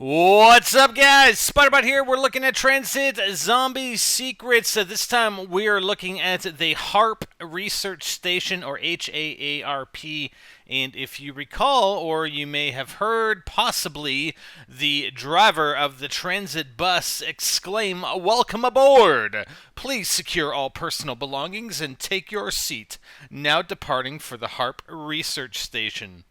What's up, guys? Spiderbot here. We're looking at Transit Zombie Secrets. This time we are looking at the HAARP Research Station, or HAARP. And if you recall, or you may have heard, possibly, the driver of the transit bus exclaim, "Welcome aboard! Please secure all personal belongings and take your seat." Now departing for the HAARP Research Station.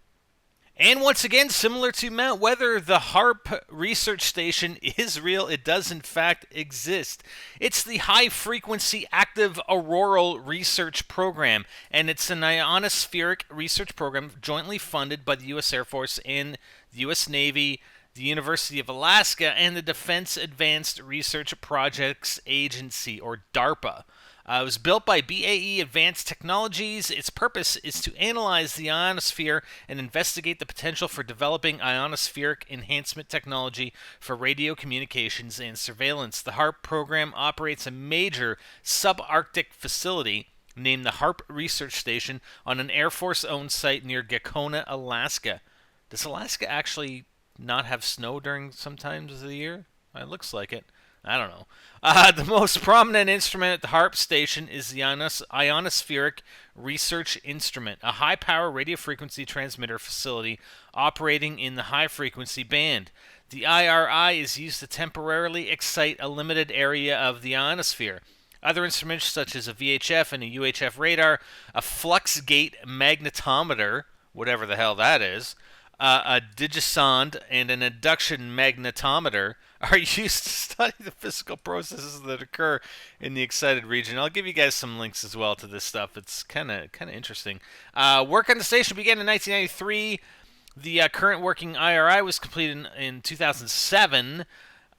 And once again, similar to Mount Weather, the HAARP research station is real. It does, in fact, exist. It's the High Frequency Active Auroral Research Program, and it's an ionospheric research program jointly funded by the U.S. Air Force and the U.S. Navy, the University of Alaska, and the Defense Advanced Research Projects Agency, or DARPA. It was built by BAE Advanced Technologies. Its purpose is to analyze the ionosphere and investigate the potential for developing ionospheric enhancement technology for radio communications and surveillance. The HAARP program operates a major subarctic facility named the HAARP Research Station on an Air Force-owned site near Gacona, Alaska. Does Alaska actually not have snow during some times of the year? It looks like it. I don't know. The most prominent instrument at the HAARP station is the Ionospheric Research Instrument, a high-power radio frequency transmitter facility operating in the high-frequency band. The IRI is used to temporarily excite a limited area of the ionosphere. Other instruments such as a VHF and a UHF radar, a flux gate magnetometer, whatever the hell that is, a digisonde, and an induction magnetometer are used to study the physical processes that occur in the excited region. I'll give you guys some links as well to this stuff. It's kind of interesting. Work on the station began in 1993. The current working IRI was completed in 2007.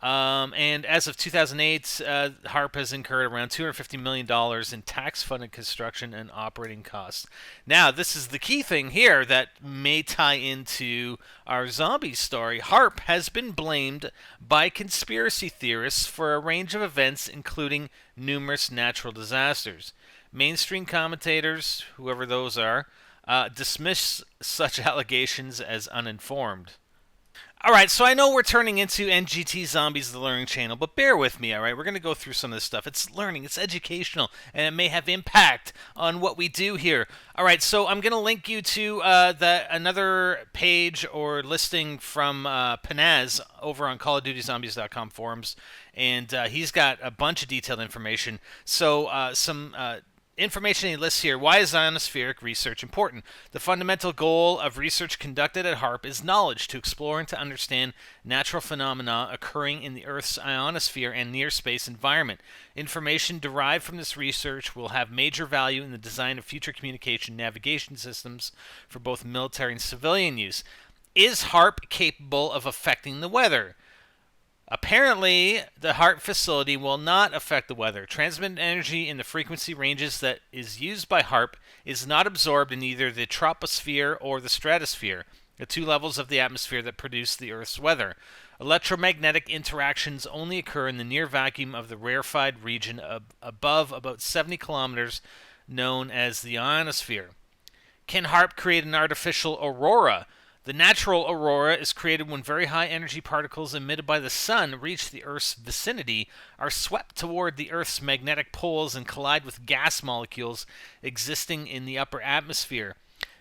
And as of 2008, HAARP has incurred around $250 million in tax-funded construction and operating costs. Now, this is the key thing here that may tie into our zombie story. HAARP has been blamed by conspiracy theorists for a range of events, including numerous natural disasters. Mainstream commentators, whoever those are, dismiss such allegations as uninformed. Alright, so I know we're turning into NGTZombies, the Learning Channel, but bear with me, alright? We're going to go through some of this stuff. It's learning, it's educational, and it may have impact on what we do here. Alright, so I'm going to link you to another page or listing from Panaz over on CallOfDutyZombies.com forums, and he's got a bunch of detailed information. So, some information he lists here. Why is ionospheric research important? The fundamental goal of research conducted at HAARP is knowledge to explore and to understand natural phenomena occurring in the Earth's ionosphere and near-space environment. Information derived from this research will have major value in the design of future communication navigation systems for both military and civilian use. Is HAARP capable of affecting the weather? Apparently, the HAARP facility will not affect the weather. Transmitted energy in the frequency ranges that is used by HAARP is not absorbed in either the troposphere or the stratosphere, the two levels of the atmosphere that produce the Earth's weather. Electromagnetic interactions only occur in the near vacuum of the rarefied region above about 70 kilometers, known as the ionosphere. Can HAARP create an artificial aurora? The natural aurora is created when very high energy particles emitted by the sun reach the Earth's vicinity, are swept toward the Earth's magnetic poles, and collide with gas molecules existing in the upper atmosphere.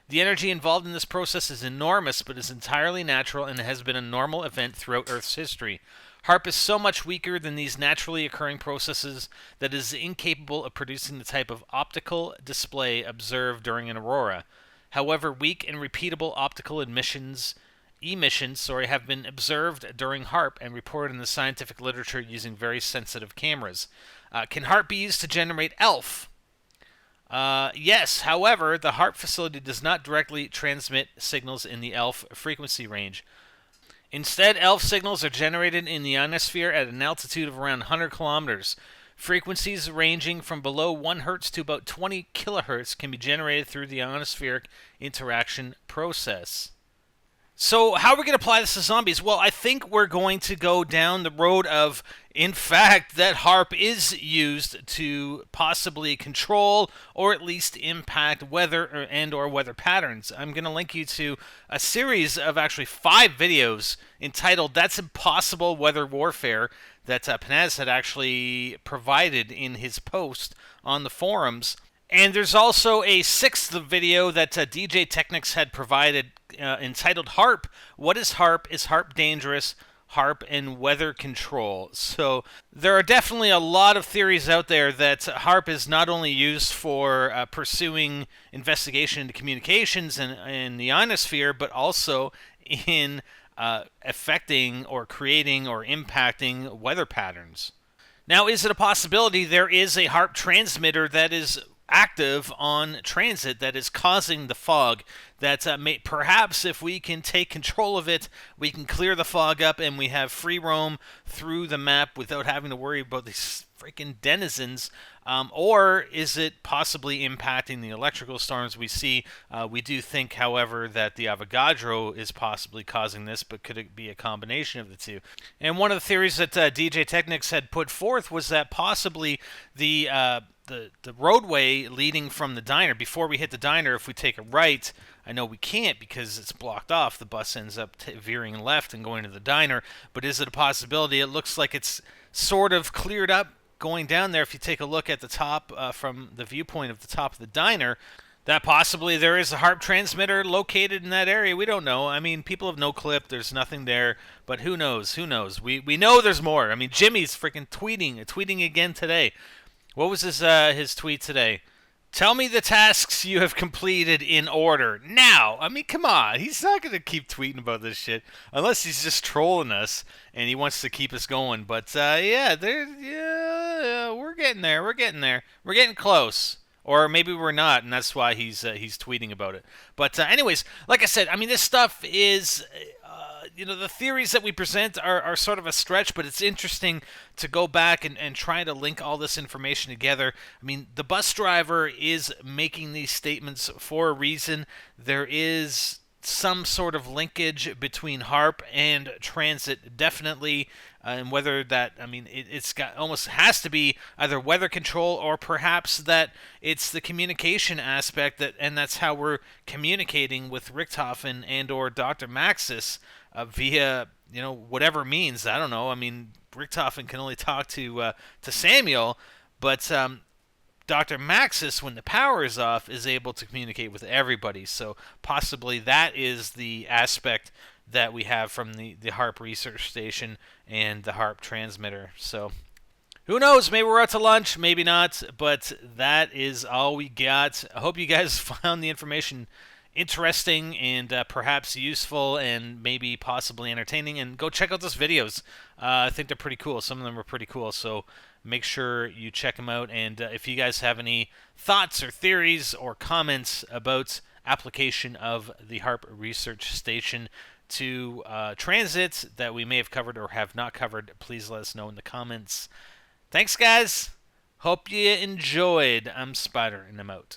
The energy involved in this process is enormous, but is entirely natural and has been a normal event throughout Earth's history. HAARP is so much weaker than these naturally occurring processes that it is incapable of producing the type of optical display observed during an aurora. However, weak and repeatable optical emissions have been observed during HAARP and reported in the scientific literature using very sensitive cameras. Can HAARP be used to generate ELF? Yes, however, the HAARP facility does not directly transmit signals in the ELF frequency range. Instead, ELF signals are generated in the ionosphere at an altitude of around 100 kilometers. Frequencies ranging from below 1 Hz to about 20 kilohertz can be generated through the ionospheric interaction process. So, how are we going to apply this to zombies? Well, I think we're going to go down the road of, in fact, that HAARP is used to possibly control or at least impact weather and or weather patterns. I'm going to link you to a series of actually 5 videos entitled "That's Impossible Weather Warfare" that Panaz had actually provided in his post on the forums. And there's also a 6th video that DJ Technics had provided entitled HAARP. What is HAARP? Is HAARP dangerous? HAARP and weather control. So there are definitely a lot of theories out there that HAARP is not only used for pursuing investigation into communications in the ionosphere, but also in affecting or creating or impacting weather patterns. Now, is it a possibility there is a HAARP transmitter that is active on Transit that is causing the fog, that perhaps if we can take control of it, we can clear the fog up and we have free roam through the map without having to worry about these freaking denizens? Or is it possibly impacting the electrical storms we see? We do think, however, that the Avogadro is possibly causing this, but could it be a combination of the two? And one of the theories that DJ Technics had put forth was that possibly the roadway leading from the diner, before we hit the diner, if we take a right, I know we can't because it's blocked off. The bus ends up veering left and going to the diner. But is it a possibility? It looks like it's sort of cleared up going down there. If you take a look at the top from the viewpoint of the top of the diner, that possibly there is a HAARP transmitter located in that area. We don't know. I mean, people have no clip. There's nothing there. But who knows? Who knows? We know there's more. I mean, Jimmy's freaking tweeting again today. What was his tweet today? Tell me the tasks you have completed in order now. I mean, come on. He's not going to keep tweeting about this shit unless he's just trolling us and he wants to keep us going. But yeah, we're getting there. We're getting there. We're getting close. Or maybe we're not, and that's why he's tweeting about it. But anyways, like I said, I mean, this stuff is the theories that we present are sort of a stretch, but it's interesting to go back and try to link all this information together. I mean, the bus driver is making these statements for a reason. There is some sort of linkage between HAARP and Transit, definitely, and whether that, I mean, it's got almost has to be either weather control or perhaps that it's the communication aspect and that's how we're communicating with Richthofen and or Dr. Maxis via whatever means. I don't know. I mean, Richthofen can only talk to Samuel, but Dr. Maxis, when the power is off, is able to communicate with everybody. So possibly that is the aspect that we have from the HAARP research station and the HAARP transmitter. So who knows? Maybe we're out to lunch, maybe not, but that is all we got. I hope you guys found the information interesting and perhaps useful and maybe possibly entertaining. And go check out those videos. I think they're pretty cool. Some of them are pretty cool. So make sure you check them out. And if you guys have any thoughts or theories or comments about application of the HAARP research station to Transit that we may have covered or have not covered, please let us know in the comments. Thanks, guys. Hope you enjoyed. I'm Spider, and I'm out.